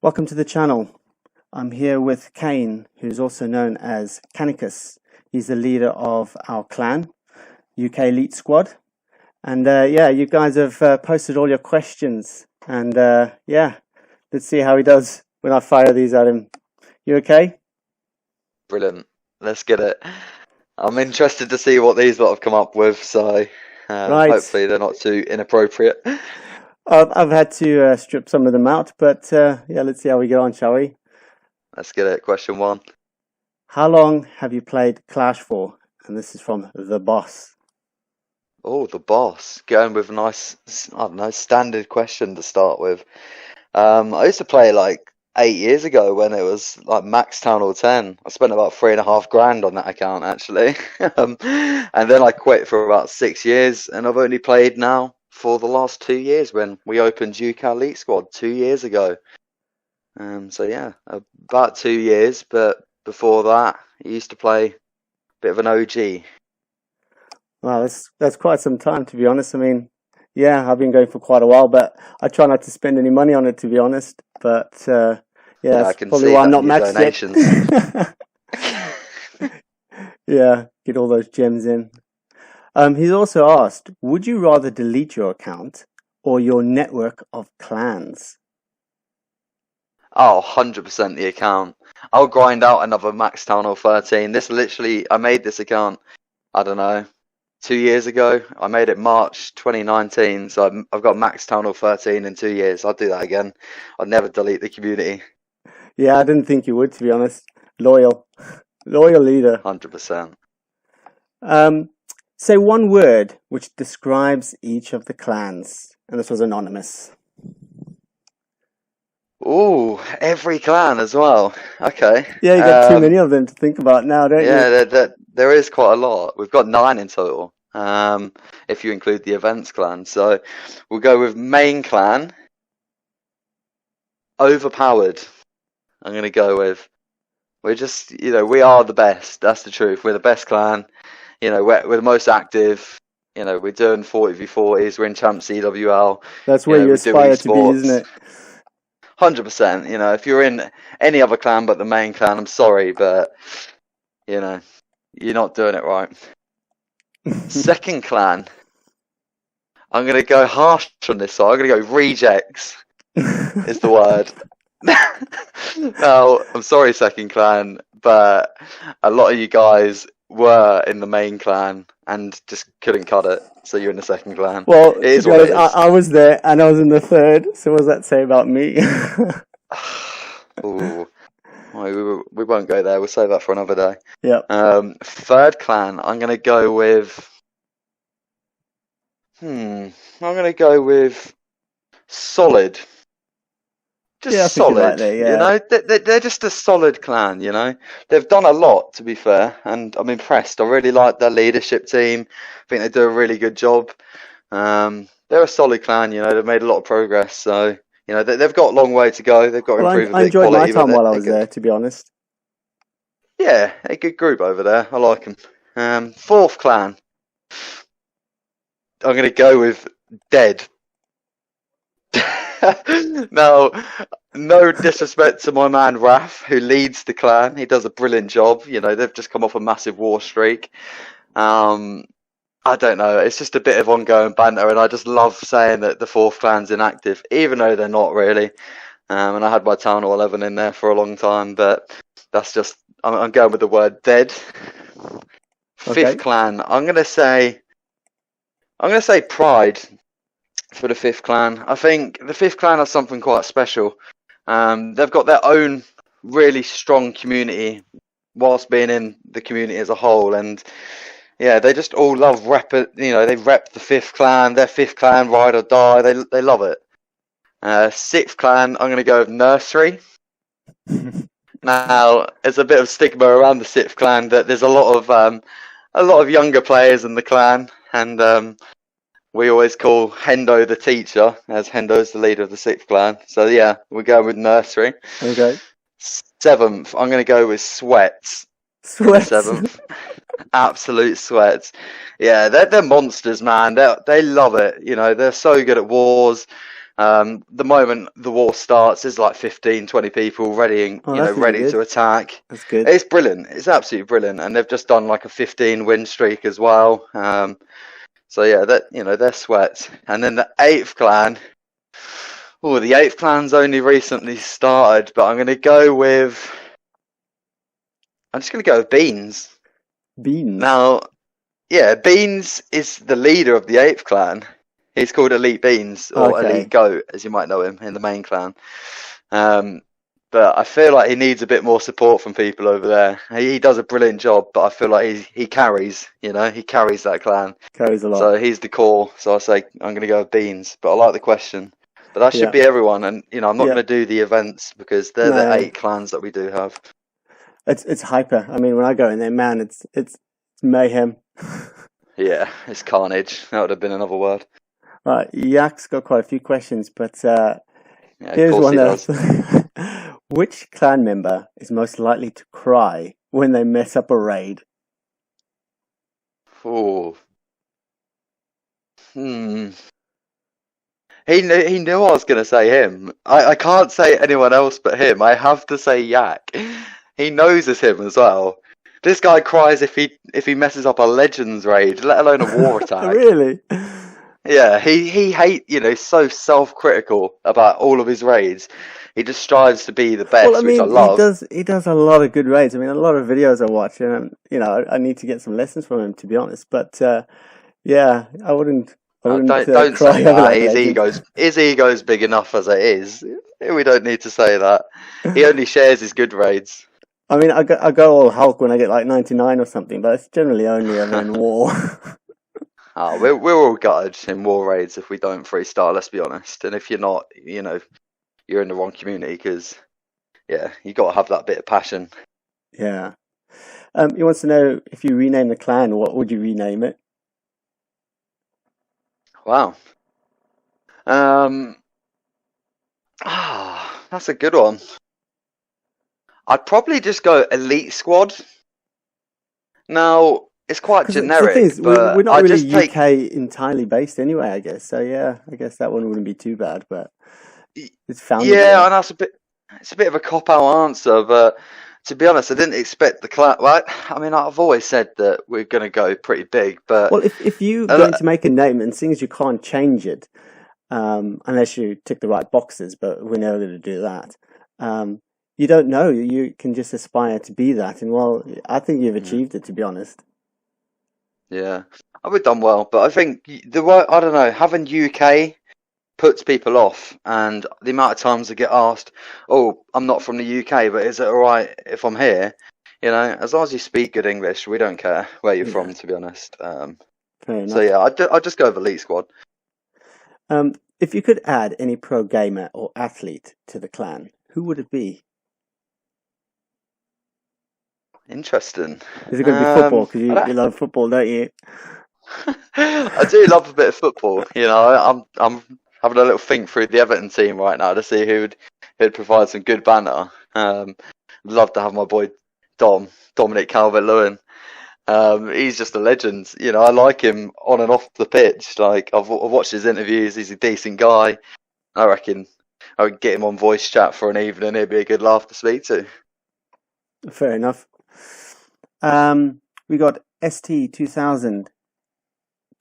Welcome to the channel. I'm here with Kane, who's also known as Kanicus. He's the leader of our clan, UK Elite Squad. And yeah, you guys have posted all your questions. And yeah, let's see how he does when I fire these at him. You okay? Brilliant. Let's get it. I'm interested to see what these lot have come up with, so Right. hopefully they're not too inappropriate. I've had to strip some of them out, but yeah, let's see how we get on, shall we? Let's get it. Question one. How long have you played Clash for? And this is from The Boss. Oh, the boss. Going with a nice, I don't know, standard question to start with. I used to play like 8 years ago when it was like Max Town Hall 10. I spent about 3.5 grand on that account actually. And then I quit for about 6 years, and I've only played now for the last 2 years when we opened UK Elite Squad 2 years ago. So yeah, about 2 years, but before that, I used to play a bit of an OG. Wow, that's quite some time, to be honest. I mean, yeah, I've been going for quite a while, but I try not to spend any money on it, to be honest. But yeah, Yeah, I that's can probably see why I'm that not in your maxed donations. yet. Yeah, get all those gems in. He's also asked, would you rather delete your account or your network of clans? Oh, 100% the account. I'll grind out another Max Town Hall 13. This literally, I made this account, I don't know, 2 years ago. I made it March 2019, so I've got Max Town Hall 13 in 2 years. I'll do that again. I'll never delete the community. Yeah, I didn't think you would, to be honest. Loyal leader. 100%. Say one word which describes each of the clans. And this was anonymous. Ooh, every clan as well. Okay. Yeah, you got too many of them to think about now, don't you? Yeah, there is quite a lot. We've got 9 in total, if you include the events clan. So we'll go with main clan. Overpowered. I'm going to go with. We're just, we are the best. That's the truth. We're the best clan. We're the most active. We're doing 40v40s. We're in Champ CWL. That's where you aspire to be, isn't it? 100%. If you're in any other clan but the main clan, I'm sorry, but you're not doing it right. Second clan, I'm going to go harsh on this side. I'm going to go rejects is the word. Now, I'm sorry, second clan, but a lot of you guys were in the main clan and just couldn't cut it, so you're in the second clan. Well, to be honest, I was there and I was in the third, so what does that say about me? Ooh. We won't go there. We'll save that for another day. Yeah. Third clan, I'm gonna go with. I'm gonna go with solid. Just Yeah, I think you're right solid. there, yeah. They're just a solid clan. They've done a lot, to be fair, and I'm impressed. I really like their leadership team. I think they do a really good job. They're a solid clan. They've made a lot of progress. So. They've got a long way to go. They've got to improve a bit. I enjoyed my time while I was there, to be honest. Yeah, a good group over there. I like them. Fourth clan. I'm going to go with Dead. Now, no disrespect to my man Raph, who leads the clan. He does a brilliant job. They've just come off a massive war streak. I don't know. It's just a bit of ongoing banter, and I just love saying that the fourth clan's inactive, even though they're not really. And I had my Town Hall 11 in there for a long time, but that's just. I'm going with the word dead. Fifth clan. I'm gonna say Pride for the fifth clan. I think the fifth clan has something quite special. They've got their own really strong community, whilst being in the community as a whole, and. Yeah, they just all love rep it. They rep the fifth clan. Their fifth clan, ride or die. They love it. Sixth clan, I'm going to go with Nursery. Now, there's a bit of stigma around the sixth clan that there's a lot of younger players in the clan, and we always call Hendo the teacher, as Hendo's the leader of the sixth clan. So yeah, we're going with Nursery. Okay. Seventh, I'm going to go with Sweats. Sweats. Seventh. Absolute sweats. Yeah, they're monsters, man. They love it. They're so good at wars. The moment the war starts, there's like 15, 20 people ready, Oh, that's really ready good. to attack. That's good. It's brilliant. It's absolutely brilliant, and they've just done like a 15 win streak as well. So yeah, that they're sweat. And then the eighth clan. Oh, the eighth clan's only recently started, but I'm just gonna go with Beans. Beans. Now, yeah, Beans is the leader of the eighth clan. He's called Elite Beans, or Elite Okay. Goat, as you might know him in the main clan. Um, but I feel like he needs a bit more support from people over there. He does a brilliant job, but I feel like he carries, he carries that clan. Carries a lot. So he's the core. So I say I'm going to go with Beans. But I like the question. But that should Yeah. be everyone. And I'm not Yeah. going to do the events because they're the No, 8 clans that we do have. it's hyper. I mean, when I go in there, man, it's mayhem. Yeah, it's carnage. That would have been another word. Right, Yak's got quite a few questions, but Yeah, of here's course one he does. Which clan member is most likely to cry when they mess up a raid? Oh, hmm. He knew I was going to say him. I can't say anyone else but him. I have to say Yak. He knows it's him as well. This guy cries if he messes up a Legends raid, let alone a war attack. Really? Yeah, he he's so self-critical about all of his raids. He just strives to be the Well, I best, which I mean, love. he does a lot of good raids. I mean, a lot of videos I watch, and I need to get some lessons from him, to be honest. But yeah, I wouldn't Don't cry say over that. like Legends. His ego's big enough as it is. We don't need to say that. He only shares his good raids. I mean, I go all Hulk when I get like 99 or something, but it's generally only ever in war. Oh, we're all gutted in war raids if we don't freestyle. Let's be honest. And if you're not, you're in the wrong community because yeah, you got to have that bit of passion. Yeah. He wants to know if you rename the clan, what would you rename it? Wow. That's a good one. I'd probably just go Elite Squad. Now, it's quite Because the thing generic, is, we're but not I really just take. UK entirely based anyway, I guess. So yeah, I guess that one wouldn't be too bad, but it's founded Yeah, there. and it's a bit of a cop-out answer, but to be honest, I didn't expect the class. Well, I mean, I've always said that we're going to go pretty big, but Well, if you're uh, going to make a name, and seeing as you can't change it, unless you tick the right boxes, but we're never going to do that. You don't know. You can just aspire to be that, and well, I think you've yeah, achieved it, to be honest. yeah, I've done well, but I think I don't know, having UK puts people off, and the amount of times I get asked, "Oh, I'm not from the UK, but is it all right if I'm here?" As long as you speak good English, we don't care where you're Yeah, from, to be honest. fair So enough. yeah, I'd just go with Elite Squad. If you could add any pro gamer or athlete to the clan, who would it be? Interesting. Is it going to be football? Because I you don't. love football, don't you? I do love a bit of football. I'm having a little think through the Everton team right now to see who'd provide some good banter. Love to have my boy Dominic Calvert-Lewin. He's just a legend. I like him on and off the pitch. Like I've watched his interviews. He's a decent guy. I reckon I would get him on voice chat for an evening. He'd be a good laugh to speak to. Fair enough. We got ST2000.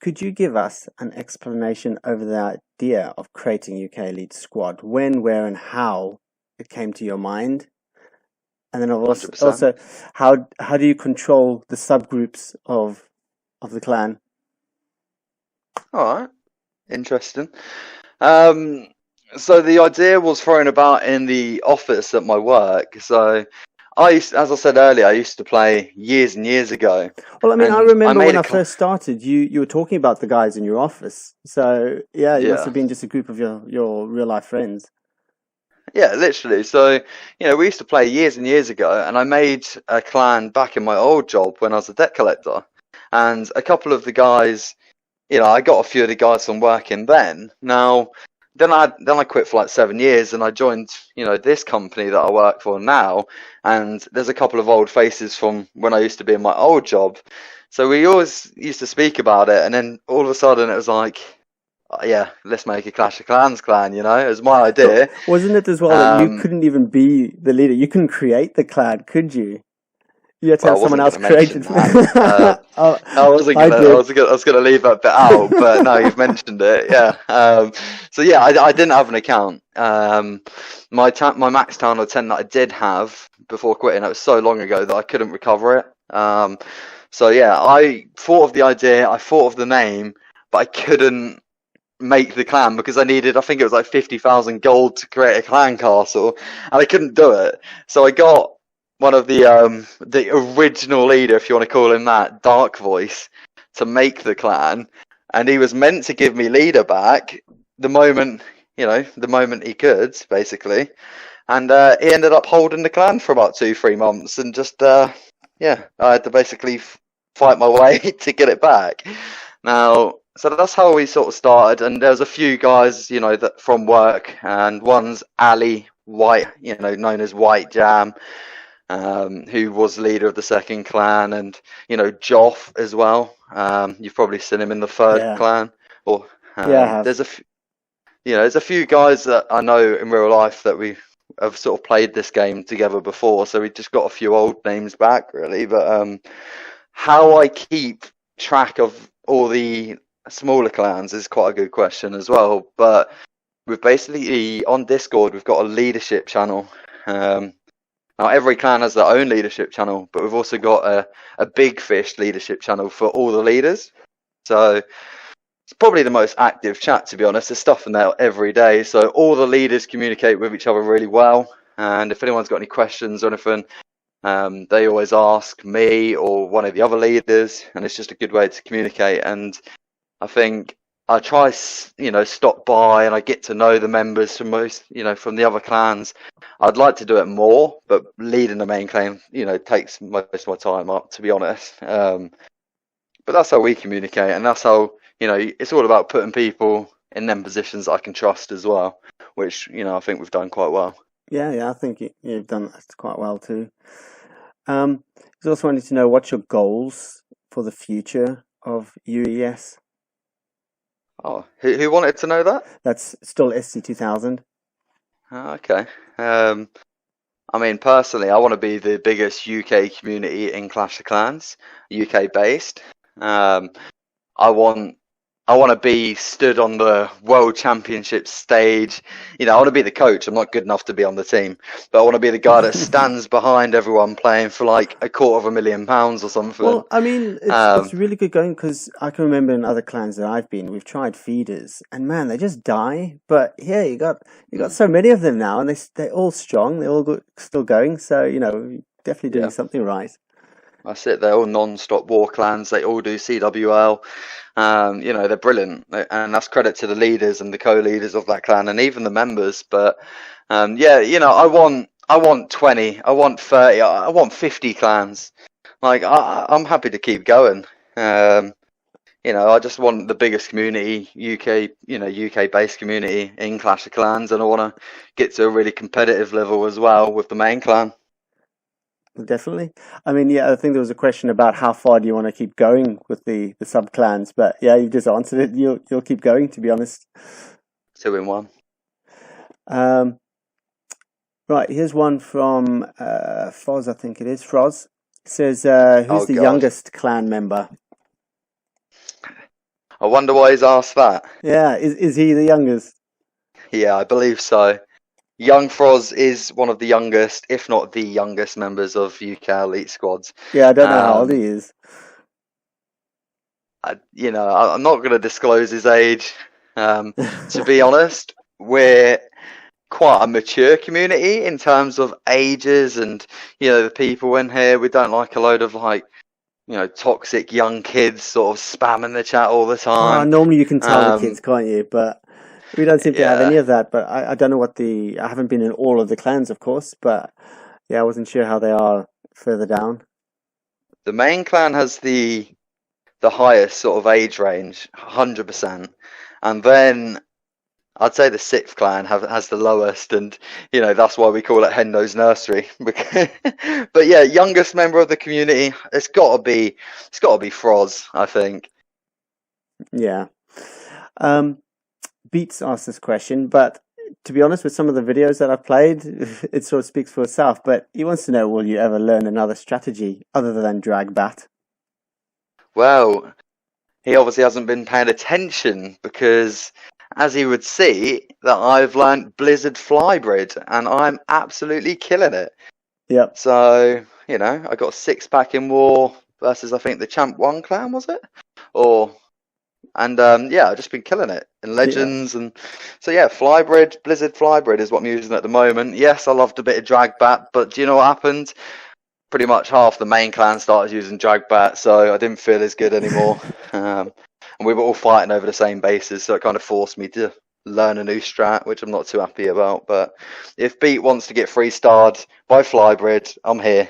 Could you give us an explanation over the idea of creating UK Elite Squad? When, where, and how it came to your mind? And then 100%. also how do you control the subgroups of the clan? All right. Interesting. So the idea was thrown about in the office at my work. So as I said earlier, I used to play years and years ago, Well, I mean, I and I remember made when a I first started, you were talking about the guys in your office. So yeah, you must yeah, have been just a group of your real life friends. yeah, literally. So we used to play years and years ago, and I made a clan back in my old job when I was a debt collector, and a couple of the guys, I got a few of the guys from working then. Now, then I quit for like 7 years, and I joined, this company that I work for now. And there's a couple of old faces from when I used to be in my old job. So we always used to speak about it, and then all of a sudden it was like, yeah, let's make a Clash of Clans clan. You know, it was my idea. Wasn't it as well that you Um, couldn't even be the leader? You couldn't create the clan, could you? You had to well, I have someone wasn't going else to create mention it. that. Oh, I wasn't I gonna. did. I was gonna leave that bit out, but no, you've mentioned it. Yeah. So yeah, I didn't have an account. My Max Town or 10 that I did have before quitting, it was so long ago that I couldn't recover it. So yeah, I thought of the idea, I thought of the name, but I couldn't make the clan because I needed, I think it was like 50,000 gold to create a clan castle, and I couldn't do it. So I got one of the original leader, if you want to call him that, Dark Voice, to make the clan, and he was meant to give me leader back the moment, the moment he could, basically. And he ended up holding the clan for about 2, 3 months, and just yeah, I had to basically fight my way to get it back. Now, so that's how we sort of started, and there's a few guys, that from work, and one's Ali White, known as White Jam, who was leader of the second clan, and Joff as well. You've probably seen him in the third Yeah, clan, or yeah, I have. there's a few guys that I know in real life that we have sort of played this game together before, so we just got a few old names back, really. But how I keep track of all the smaller clans is quite a good question as well. But we've basically on Discord we've got a leadership channel. Now every clan has their own leadership channel, but we've also got a big fish leadership channel for all the leaders. So it's probably the most active chat, to be honest. There's stuff in there every day, so all the leaders communicate with each other really well. And if anyone's got any questions or anything, they always ask me or one of the other leaders, and it's just a good way to communicate. And I think I try, stop by and I get to know the members from from the other clans. I'd like to do it more, but leading the main clan, takes most of my time up, to be honest. But that's how we communicate, and that's how, it's all about putting people in them positions that I can trust as well, which, I think we've done quite well. Yeah, yeah, I think you've done that quite well too. He's also wanted to know what's your goals for the future of UES. Oh, who wanted to know that? That's still SC2000. Oh, okay. I mean, personally, I want to be the biggest UK community in Clash of Clans, UK based. Um, I want I want to be stood on the World Championship stage. I want to be the coach. I'm not good enough to be on the team, but I want to be the guy that stands behind everyone playing for like £250,000 or something. Well, I mean, it's Um, really good going because I can remember in other clans that I've been, we've tried feeders, and man, they just die. But yeah, you got so many of them now, and they're all strong. They're all still going. So definitely doing yeah, something right. that's it. They're all non-stop war clans. They all do CWL. They're brilliant, and that's credit to the leaders and the co-leaders of that clan, and even the members. But yeah, I want 20, I want 30, I want 50 clans. Like I'm happy to keep going. Um, I just want the biggest community, UK based community in Clash of Clans, and I want to get to a really competitive level as well with the main clan. Definitely. I mean, yeah, I think there was a question about how far do you want to keep going with the sub clans, but yeah, you just answered it. You'll keep going, to be honest. 2-in-1. Um, right, here's one from Foz, I think it is. Froz says, Oh "Who's the God, youngest clan member?" I wonder why he's asked that. Yeah, is he the youngest? Yeah, I believe so. Young Froz is one of the youngest, if not the youngest, members of UK Elite squads. Yeah, I don't know how old he Um, is. I'm not going to disclose his age. To be honest, we're quite a mature community in terms of ages and the people in here. We don't like a load of like toxic young kids sort of spamming the chat all the time. Normally you can tell the Um, kids, can't you? But we don't seem to have any yeah, of that. But I don't know I haven't been in all of the clans, of course, but yeah, I wasn't sure how they are further down. the main clan has the highest sort of age range, 100%, and then I'd say the sixth clan has the lowest, and that's why we call it Hendo's Nursery. But yeah, youngest member of the community, it's got to be Froz, I think. Yeah. Um, Beats asked this question, but to be honest, with some of the videos that I've played, it sort of speaks for itself. But he wants to know, will you ever learn another strategy other than drag bat? Well, he obviously hasn't been paying attention because, as he would see, that I've learnt Blizzard Flybrid and I'm absolutely killing it. Yep. So, I got a 6-pack in War versus, I think, the Champ 1 clan, was it? Yeah, I've just been killing it in Yeah. Legends. And so, yeah, Flybrid, Blizzard Flybrid is what I'm using at the moment. Yes, I loved a bit of Drag Bat, but do you know what happened? Pretty much half the main clan started using Drag Bat, so I didn't feel as good anymore. And we were all fighting over the same bases, so it kind of forced me to learn a new strat, which I'm not too happy about. But if Beat wants to get 3-starred by Flybrid, I'm here.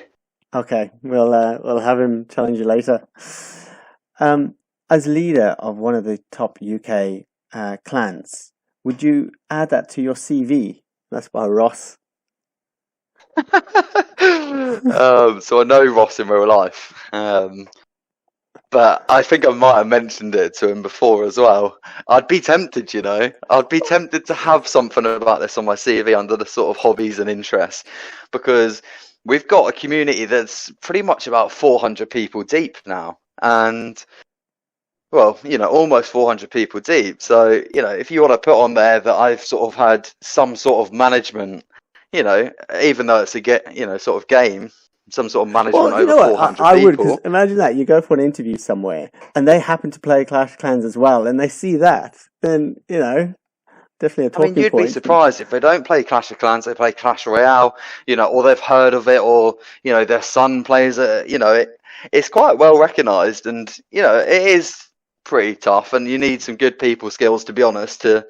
Okay, we'll have him challenge you later. As leader of one of the top UK clans, would you add that to your CV? That's by Ross. So I know Ross in real life, but I think I might have mentioned it to him before as well. I'd be tempted, I'd be tempted to have something about this on my CV under the sort of hobbies and interests, because we've got a community that's pretty much about 400 people deep now, and well, almost 400 people deep. So, if you want to put on there that I've sort of had some sort of management, even though it's a sort of game, some sort of management Well, you over know what? 400 I would, because people. imagine that you go for an interview somewhere and they happen to play Clash of Clans as well, and they see that, then definitely a I mean, talking you'd be point. surprised if they don't play Clash of Clans, they play Clash Royale, or they've heard of it, or, their son plays it, it's quite well recognised, and, it is pretty tough, and you need some good people skills, to be honest, to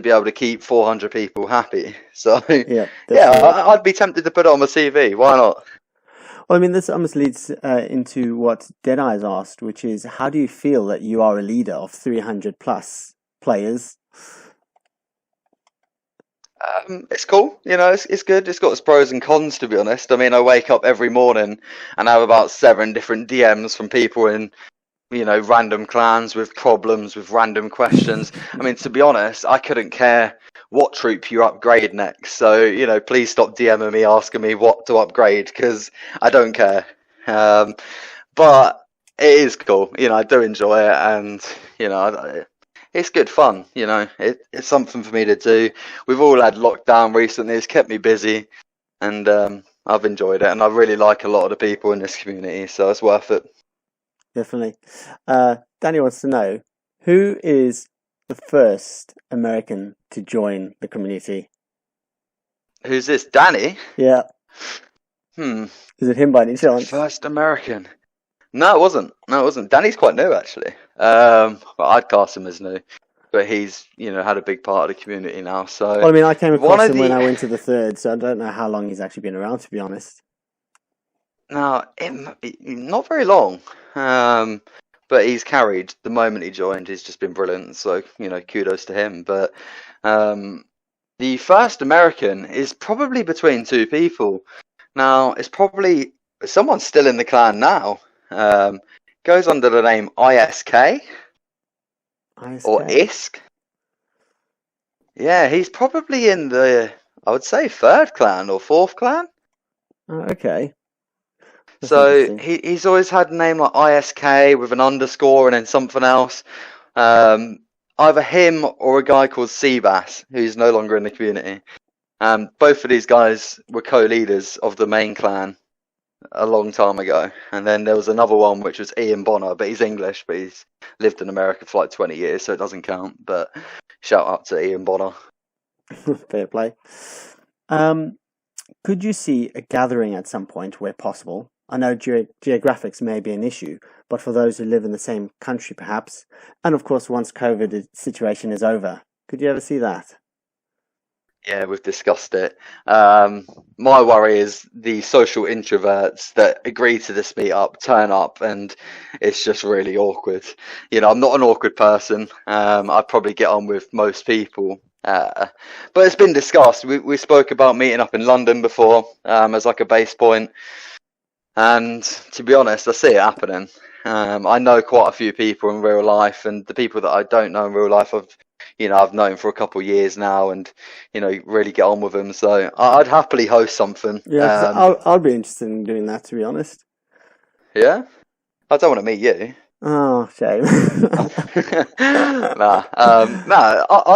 be able to keep 400 people happy. So, Yeah, yeah, definitely. I'd be tempted to put it on my CV. Why not? Well, I mean, this almost leads into what Deadeye's asked, which is, how do you feel that you are a leader of 300 plus players? It's cool, it's good. It's got its pros and cons, to be honest. I mean, I wake up every morning and have about 7 different DMs from people in random clans with problems, with random questions. I mean, to be honest, I couldn't care what troop you upgrade next. So, please stop DMing me asking me what to upgrade, because I don't care. But it is cool. I do enjoy it, and it's good fun. It's something for me to do. We've all had lockdown recently. It's kept me busy, and I've enjoyed it, and I really like a lot of the people in this community, so it's worth it. Definitely. Danny wants to know, who is the first American to join the community? Who's this? Danny? Yeah. Hmm. Is it him by any chance? First American. No, it wasn't. No, it wasn't. Danny's quite new, actually. Well, I'd class him as new, but he's, had a big part of the community now. So Well, I mean, I came one across of him when the I went to the third, so I don't know how long he's actually been around, to be honest. no, not very long. But he's carried the moment he joined. He's just been brilliant. So kudos to him. But the first American is probably between two people. Now, it's probably someone still in the clan now. Goes under the name ISK or ISK? ISK. Yeah, he's probably in the, I would say, 3rd clan or 4th clan. Oh, okay. That's So interesting. he's always had a name like ISK with an underscore and then something else. Either him or a guy called Seabass, who's no longer in the community. Both of these guys were co-leaders of the main clan a long time ago. And then there was another one which was Ian Bonner, but he's English, but he's lived in America for like 20 years, so it doesn't count. But shout out to Ian Bonner. Fair play. Could you see a gathering at some point where possible? I know geographics may be an issue, but for those who live in the same country perhaps, and of course once COVID situation is over, could you ever see that? Yeah, we've discussed it. My worry is the social introverts that agree to this meetup turn up and it's just really awkward. I'm not an awkward person. I probably get on with most people. But it's been discussed. We spoke about meeting up in London before, as like a base point. And to be honest, I see it happening. I know quite a few people in real life, and the people that I don't know in real life, I've I've known for a couple of years now, and really get on with them. So I'd happily host something. Yeah, because I'll be interested in doing that, to be honest. Yeah, I don't want to meet you. Oh, shame. I'd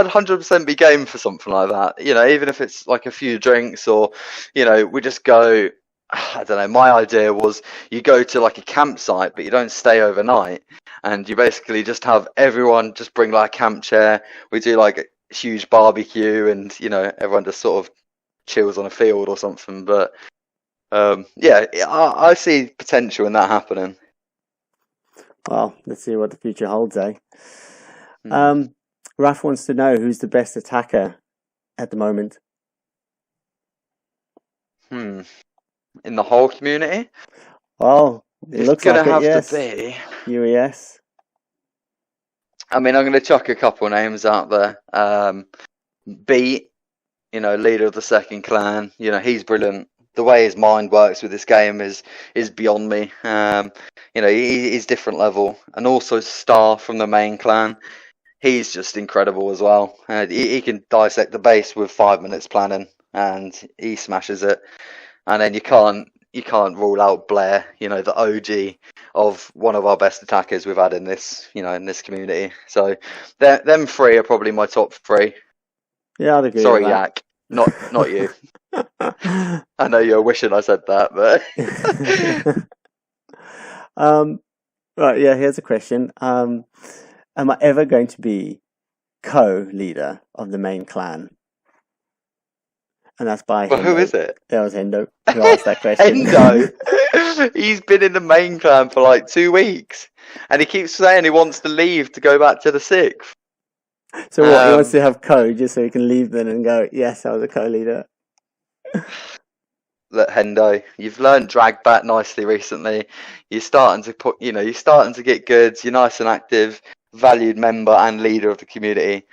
100% be game for something like that. Even if it's like a few drinks, or we just go. I don't know. My idea was you go to like a campsite, but you don't stay overnight, and you basically just have everyone just bring like a camp chair. We do like a huge barbecue, and everyone just sort of chills on a field or something. But yeah, I see potential in that happening. Well, let's see what the future holds, eh? Hmm. Raf wants to know who's the best attacker at the moment. Hmm. In the whole community, Well, it it's looks gonna like it, have to yes. be. UES. I mean, I'm gonna chuck a couple names out there. Beat, leader of the second clan. He's brilliant. The way his mind works with this game is beyond me. He's different level, and also Star from the main clan. He's just incredible as well. He can dissect the base with 5 minutes planning, and he smashes it. And then you can't rule out Blair, the OG of one of our best attackers we've had in this community. So them three are probably my top three. Yeah, I'd agree with Sorry, that. Yak, not you. I know you're wishing I said that, but um, right, yeah, here's a question. Am I ever going to be co-leader of the main clan? And that's by well, who Hendo. is it? That was Hendo who asked that question. Endo. He's been in the main clan for like 2 weeks, and he keeps saying he wants to leave to go back to the sixth. So what? He wants to have co just so he can leave then and go, yes, I was a co-leader. Look, Hendo, you've learned drag back nicely recently. You're starting to get good. You're nice and active, valued member and leader of the community.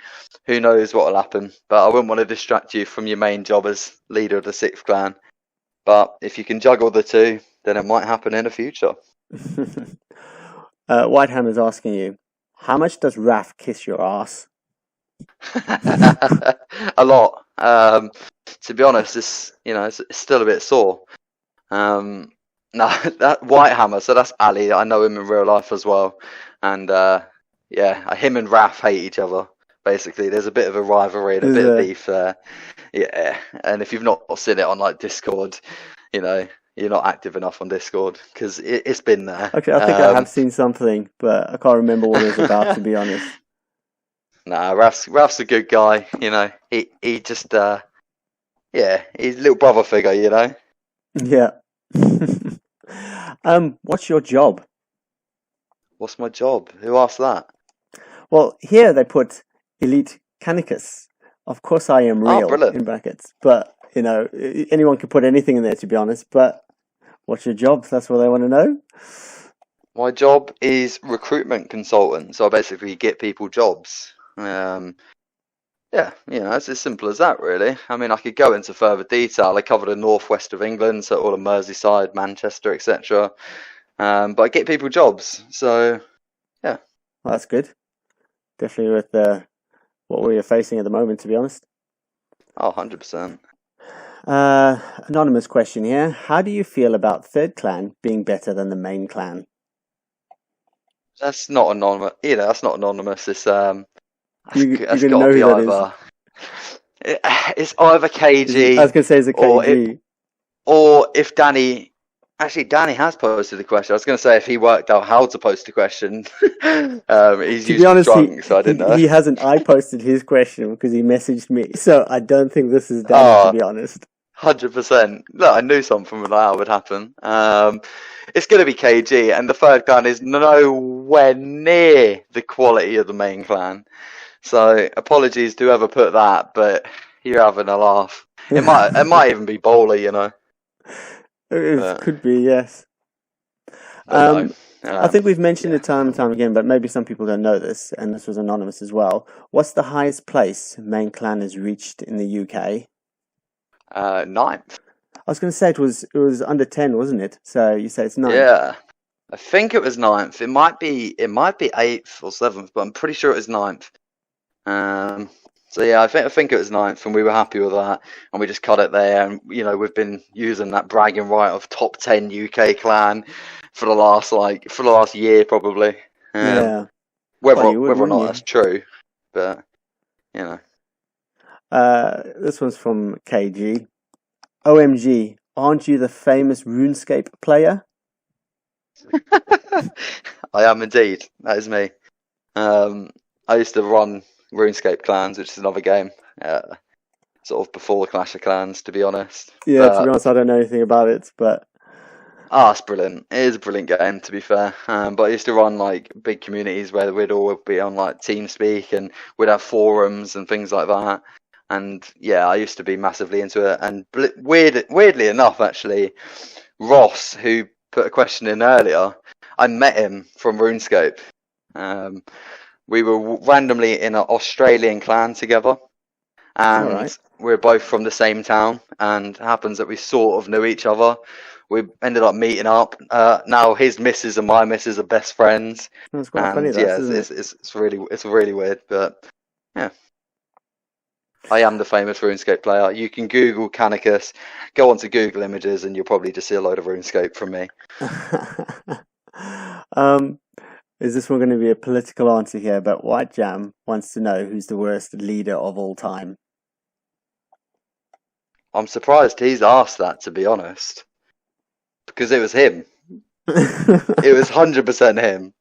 Who knows what will happen? But I wouldn't want to distract you from your main job as leader of the sixth clan. But if you can juggle the two, then it might happen in the future. Whitehammer's asking you, how much does Raf kiss your ass? A lot. To be honest, it's still a bit sore. No, that Whitehammer. So that's Ali. I know him in real life as well, and yeah, him and Raf hate each other. Basically, there's a bit of a rivalry and a bit of beef there. Yeah, and if you've not seen it on like Discord, you're not active enough on Discord because it's been there. Okay, I think I have seen something, but I can't remember what it was about, to be honest. Nah, Raf's a good guy. He just yeah, he's a little brother figure. Yeah. What's your job? What's my job? Who asked that? Well, here they put Elite Kanicus. Of course, I am real brilliant. in brackets, but anyone can put anything in there, to be honest. But what's your job? That's what they want to know. My job is recruitment consultant, so I basically get people jobs. Yeah, it's as simple as that, really. I mean, I could go into further detail. I cover the northwest of England, so all of Merseyside, Manchester, etc. But I get people jobs, so yeah. Well, that's good. Definitely with what we are facing at the moment, to be honest. Oh, 100%. Anonymous question here. How do you feel about third clan being better than the main clan? That's not anonymous. That's not anonymous. It's You're that's gonna got know to be who that either. It's either KG. I was gonna say it's a KG. Or if Danny. Actually, Danny has posted the question. I was going to say if he worked out how to post a question. He's usually drunk, so I didn't know. He hasn't. I posted his question because he messaged me. So I don't think this is Danny, to be honest. 100%. Look, I knew something like that would happen. It's going to be KG, and the third clan is nowhere near the quality of the main clan. So apologies to whoever put that, but you're having a laugh. It might even be Bowler, It could be, yes. No. I think we've mentioned it time and time again, but maybe some people don't know this, and this was anonymous as well. What's the highest place main clan has reached in the UK? 9th. I was going to say it was under 10, wasn't it? So you say it's 9th. Yeah, I think it was 9th. It might be 8th or 7th, but I'm pretty sure it was 9th. Um, so yeah, I think it was ninth, and we were happy with that, and we just cut it there. And we've been using that bragging right of top 10 UK clan for the last year probably. Um, Yeah. whether Well, you would, whether or wouldn't not you? that's true, but you know. This one's from KG. OMG, aren't you the famous RuneScape player? I am indeed. That is me. Um, I used to run RuneScape Clans, which is another game, sort of before Clash of Clans, to be honest. Yeah, to be But honest, I don't know anything about it, but it's brilliant. It is a brilliant game, to be fair. But I used to run like big communities where we'd all be on like TeamSpeak and we'd have forums and things like that. And yeah, I used to be massively into it. And weirdly enough, actually, Ross, who put a question in earlier, I met him from RuneScape. Um, we were randomly in an Australian clan together, all right. and we're both from the same town. And it happens that we sort of knew each other. We ended up meeting up. Now his missus and my missus are best friends, That's quite funny, and that, yeah, isn't it? it's really weird. But yeah, I am the famous RuneScape player. You can Google Kanicus, go onto Google Images, and you'll probably just see a load of RuneScape from me. um, is this one going to be a political answer here? But White Jam wants to know who's the worst leader of all time. I'm surprised he's asked that, to be honest, because it was him. It was 100% him.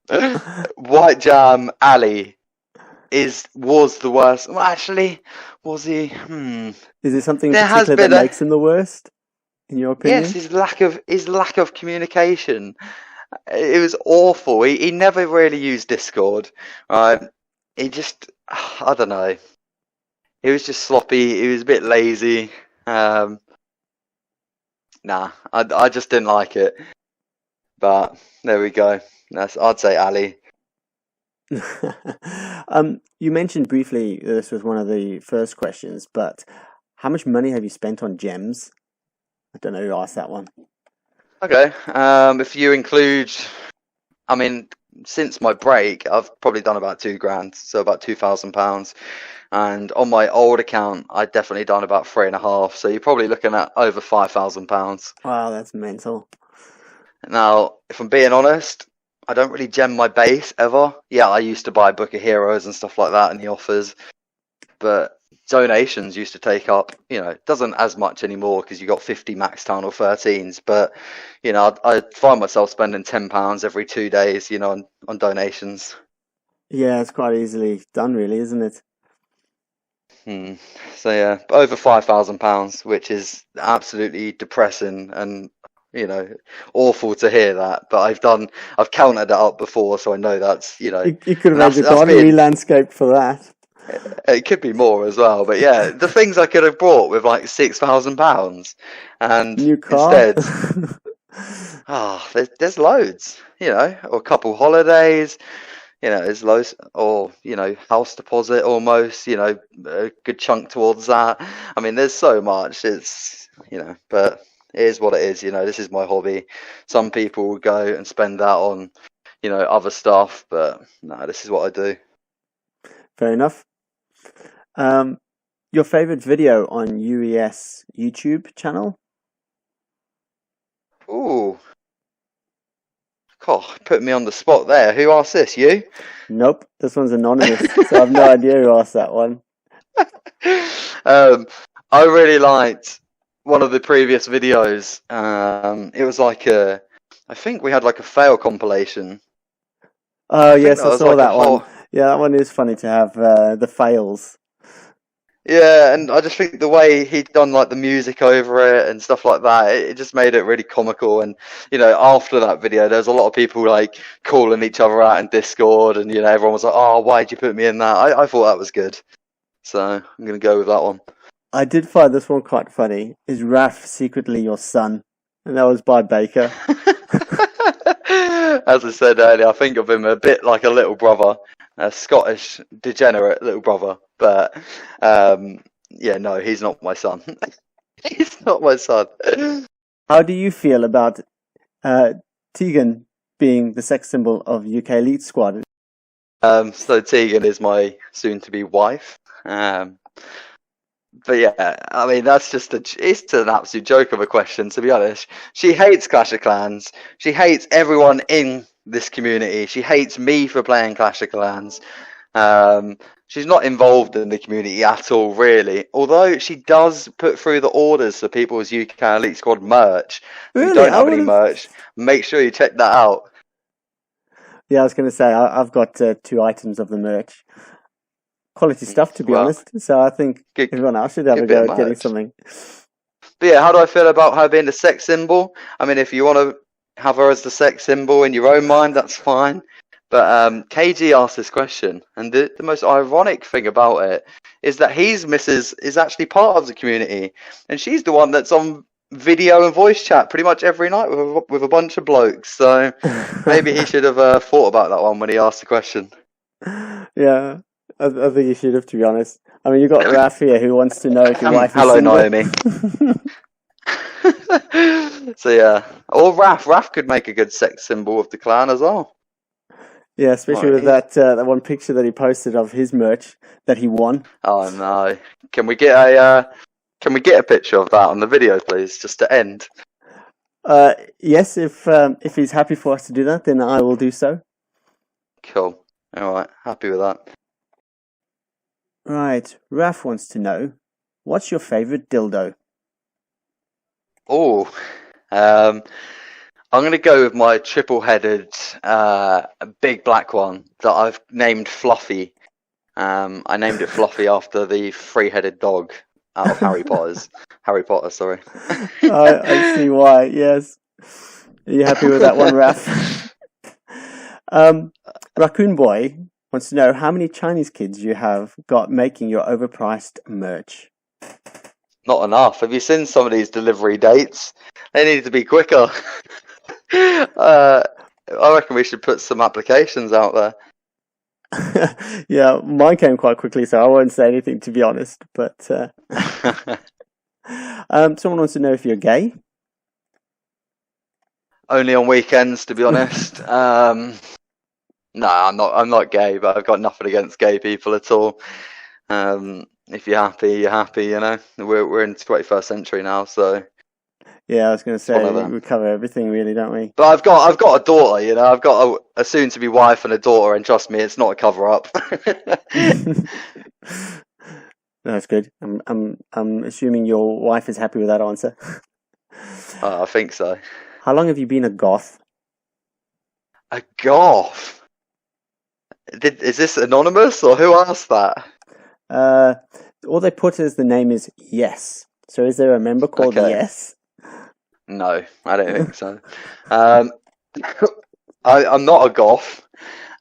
White Jam Ali was the worst. Well, actually, was he? Is there something in There has particular that been a makes him the worst, in your yes. opinion? His lack of communication. It was awful. He never really used Discord. Right? He just I don't know. He was just sloppy. He was a bit lazy. Um, nah, I just didn't like it. But there we go. I'd say Ali. You mentioned briefly this was one of the first questions, but how much money have you spent on gems? I don't know who asked that one. Okay. If you include, I mean, since my break, I've probably done about 2 grand, so about £2,000. And on my old account, I'd definitely done about 3.5. So you're probably looking at over £5,000. Wow, that's mental. Now, if I'm being honest, I don't really gem my base ever. Yeah, I used to buy Book of Heroes and stuff like that in the offers, but donations used to take up, doesn't as much anymore because you got 50 max town or 13s. But I find myself spending £10 every 2 days, on donations. Yeah, it's quite easily done, really, isn't it? Hmm. So yeah, over £5,000, which is absolutely depressing and awful to hear that. But I've counted it up before, so I know that's You could have and had that's your that's garden being re-landscaped for that. it could be more as well. But yeah, the things I could have bought with like £6,000, and New car. instead, there's loads, or a couple holidays. There's loads, or house deposit almost, a good chunk towards that. I mean, there's so much. But it is what it is. This is my hobby. Some people will go and spend that on, other stuff, but no, this is what I do. Fair enough. Um, your favorite video on UES YouTube channel? Ooh, God, put me on the spot there. Who asked this? You? Nope, this one's anonymous, so I've no idea who asked that one. Um, I really liked one of the previous videos. It was like I think we had like a fail compilation. Oh I think yes, that I was saw like a that one. whole, Yeah, that one is funny to have the fails. yeah, and I just think the way he'd done like the music over it and stuff like that, it just made it really comical. And after that video, there was a lot of people like calling each other out in Discord, and everyone was like, "Oh, why'd you put me in that?" I thought that was good, so I'm gonna go with that one. I did find this one quite funny. Is Raf secretly your son? And that was by Baker. As I said earlier, I think of him a bit like a little brother, a Scottish degenerate little brother. But yeah, no, he's not my son. He's not my son. How do you feel about Tegan being the sex symbol of UK Elite Squad? So Tegan is my soon-to-be wife. Um, but yeah, I mean that's just it's an absolute joke of a question, to be honest. She hates Clash of Clans. She hates everyone in this community. She hates me for playing Clash of Clans. Um, she's not involved in the community at all, really. Although she does put through the orders for people's UK Elite Squad merch. If you Really? don't I have would any have. merch, make sure you check that out. Yeah, I was going to say I've got 2 items of the merch. Quality stuff, to be Well, honest. So I think good, everyone else should have good a bit of go at getting merch. something. But yeah, how do I feel about her being the sex symbol? I mean, if you want to have her as the sex symbol in your own mind, that's fine. But KG asked this question, and the most ironic thing about it is that his missus is actually part of the community, and she's the one that's on video and voice chat pretty much every night with a bunch of blokes. So maybe he should have thought about that one when he asked the question. Yeah, I think you should have, to be honest. I mean, you've got Raf here who wants to know if your wife is Hello, single. Naomi. So yeah, or Raf could make a good sex symbol of the clan as well. Yeah, especially with Right. that one picture that he posted of his merch that he won. Oh no! Can we get a picture of that on the video, please, just to end? Yes, if he's happy for us to do that, then I will do so. Cool. All right, happy with that. Right, Raf wants to know, what's your favorite dildo? Oh, um, I'm gonna go with my triple-headed, big black one that I've named Fluffy. I named it Fluffy after the three-headed dog out of Harry Potter, sorry. I see why. Yes, are you happy with that one, Raf? Raccoon Boy wants to know how many Chinese kids you have got making your overpriced merch. Not enough. Have you seen some of these delivery dates? They need to be quicker. I reckon we should put some applications out there. Yeah, mine came quite quickly, so I won't say anything, to be honest. But someone wants to know if you're gay. Only on weekends, to be honest. No, I'm not gay, but I've got nothing against gay people at all. If you're happy, you're happy. You know, we're in the 21st century now, so Yeah, I was going to it's one of say them. we cover everything, really, don't we? But I've got a daughter. You know, I've got a soon-to-be wife and a daughter, and trust me, it's not a cover-up. That's good. I'm assuming your wife is happy with that answer. I think so. How long have you been a goth? A goth. Is this anonymous or who asked that? All they put as the name is Yes. So is there a member called Okay. Yes? No, I don't think so. I'm not a goth.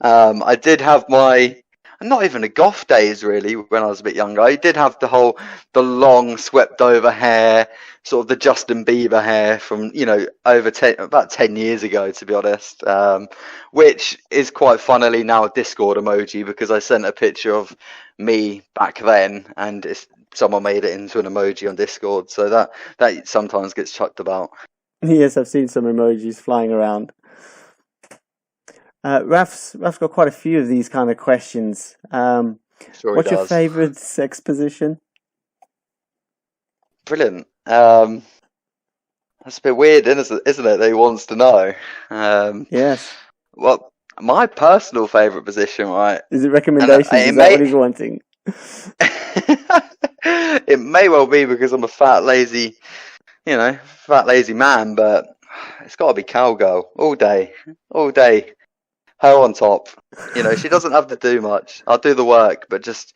I did have not even a goth days really when I was a bit younger. I did have the long swept over hair, sort of the Justin Bieber hair from, about 10 years ago, to be honest. Which is quite funnily now a Discord emoji because I sent a picture of me back then and someone made it into an emoji on Discord. So that sometimes gets chucked about. Yes, I've seen some emojis flying around. Raf's got quite a few of these kind of questions. Sure he What's your does. favourite sex position? Brilliant. That's a bit weird, isn't it, that he wants to know? Yes. Well, my personal favourite position, right? Is it recommendations? And Is that what he's wanting? it may well be because I'm a fat, lazy man, but it's got to be cowgirl all day, her on top. She doesn't have to do much. I'll do the work, but just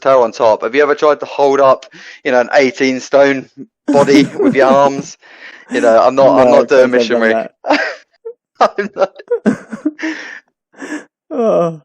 her on top. Have you ever tried to hold up, an 18-stone body with your arms? I'm not doing missionary. I'm not. Oh.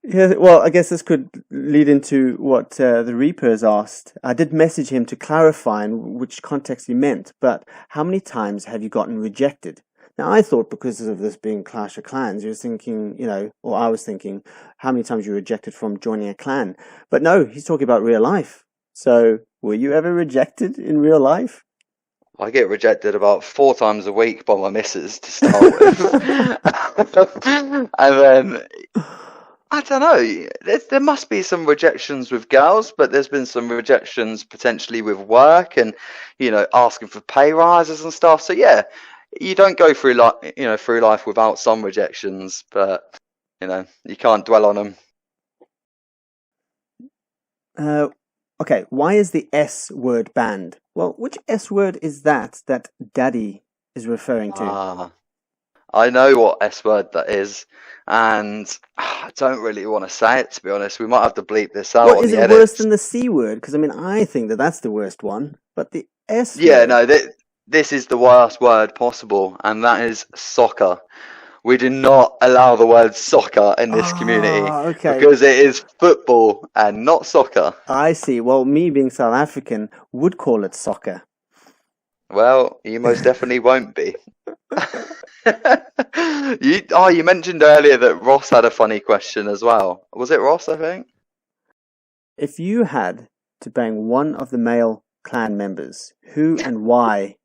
Yeah, well, I guess this could lead into what the Reapers asked. I did message him to clarify in which context he meant, but how many times have you gotten rejected? Now, I thought because of this being Clash of Clans, you were thinking, or I was thinking, how many times you were rejected from joining a clan? But no, he's talking about real life. So, were you ever rejected in real life? I get rejected about 4 times a week by my missus to start with. And then I don't know. There must be some rejections with girls, but there's been some rejections potentially with work and, asking for pay rises and stuff. So yeah, you don't go through through life without some rejections, but you can't dwell on them. Okay, why is the S word banned? Well, which S word is that Daddy is referring to? I know what S word that is, and I don't really want to say it, to be honest. We might have to bleep this out Well, on is the it worse edits. than the C word? Because I mean, I think that's the worst one, but the S Yeah, word. no, this is the worst word possible, and that is soccer. We do not allow the word soccer in this community Ah, okay. because it is football and not soccer. I see. Well, me being South African would call it soccer. Well, you most definitely won't be. You mentioned earlier that Ross had a funny question as well. Was it Ross, I think? If you had to bang one of the male clan members, who and why?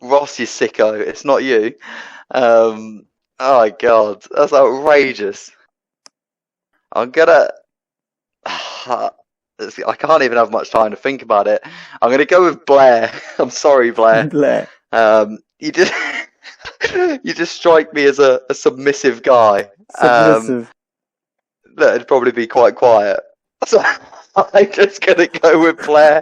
Ross, you sicko. It's not you. Oh my God, that's outrageous. I'm gonna. I can't even have much time to think about it. I'm gonna go with Blair. I'm sorry, Blair. Blair. You just you just strike me as a submissive guy. Submissive. That'd probably be quite quiet. So I'm just gonna go with Blair.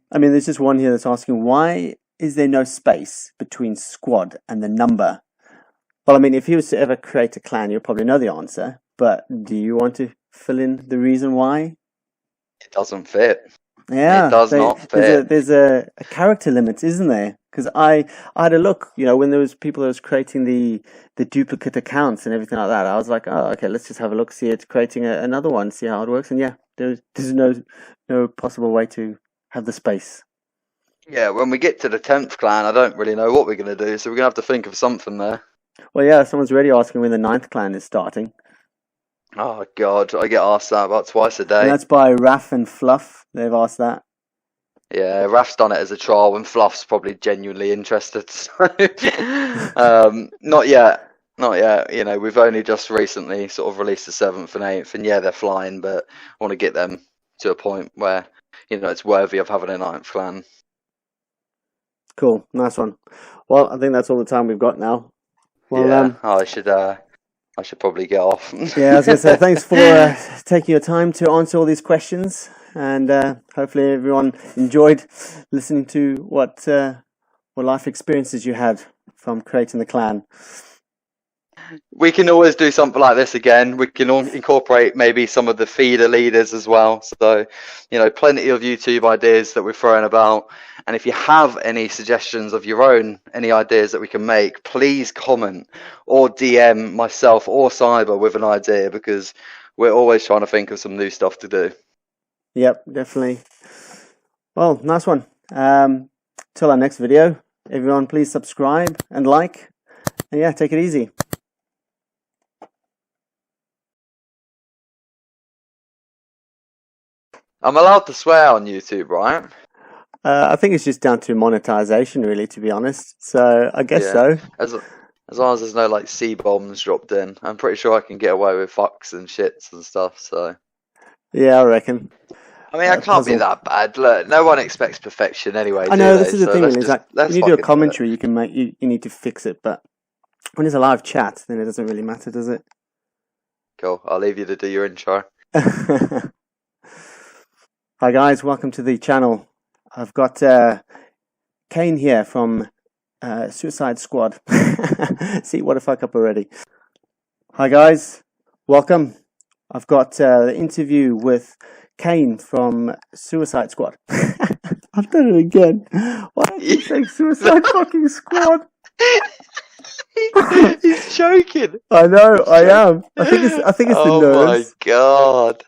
I mean, there's just one here that's asking, why is there no space between squad and the number? Well, I mean, if you was to ever create a clan, you'll probably know the answer, but do you want to fill in the reason why? It doesn't fit. Yeah, It does not fit. there's a character limit, isn't there? Because I had a look, when there was people that was creating the duplicate accounts and everything like that. I was like, oh, okay, let's just have a look, see it creating another one, see how it works. And yeah, there's no possible way to have the space. Yeah, when we get to the 10th clan, I don't really know what we're gonna do, so we're gonna have to think of something there. Well, yeah, someone's already asking when the ninth clan is starting, Oh God, I get asked that about twice a and day. that's by Raf and Fluff. They've asked that. Yeah, Raf's done it as a trial, and Fluff's probably genuinely interested. So, not yet, not yet. We've only just recently sort of released the 7th and 8th, and yeah, they're flying, but I want to get them to a point where it's worthy of having a 9th clan. Cool, nice one. Well, I think that's all the time we've got now. Well, Yeah, I should probably get off. yeah, I was going to say thanks for taking your time to answer all these questions, and hopefully everyone enjoyed listening to what life experiences you had from creating the clan. We can always do something like this again. We can incorporate maybe some of the feeder leaders as well. So, plenty of YouTube ideas that we're throwing about. And if you have any suggestions of your own, any ideas that we can make, please comment or DM myself or Cyber with an idea, because we're always trying to think of some new stuff to do. Yep, definitely. Well, nice one. Till our next video, everyone, please subscribe and like. And yeah, take it easy. I'm allowed to swear on YouTube, right? I think it's just down to monetization, really, to be honest. So I guess so. As long as there's no like C-bombs dropped in, I'm pretty sure I can get away with fucks and shits and stuff. So yeah, I reckon. I mean, I can't be that bad. Look, no one expects perfection anyway. I know this is the thing. Is like when you do a fucking commentary, you can you need to fix it, but when it's a live chat, then it doesn't really matter, does it? Cool. I'll leave you to do your intro. Hi guys, welcome to the channel. I've got Kane here from Suicide Squad. See, what a fuck up already. Hi guys, welcome. I've got the interview with Kane from Suicide Squad. I've done it again. Why are you saying Suicide fucking Squad? He's joking. I know, I am. I think it's the nerves. Oh my God.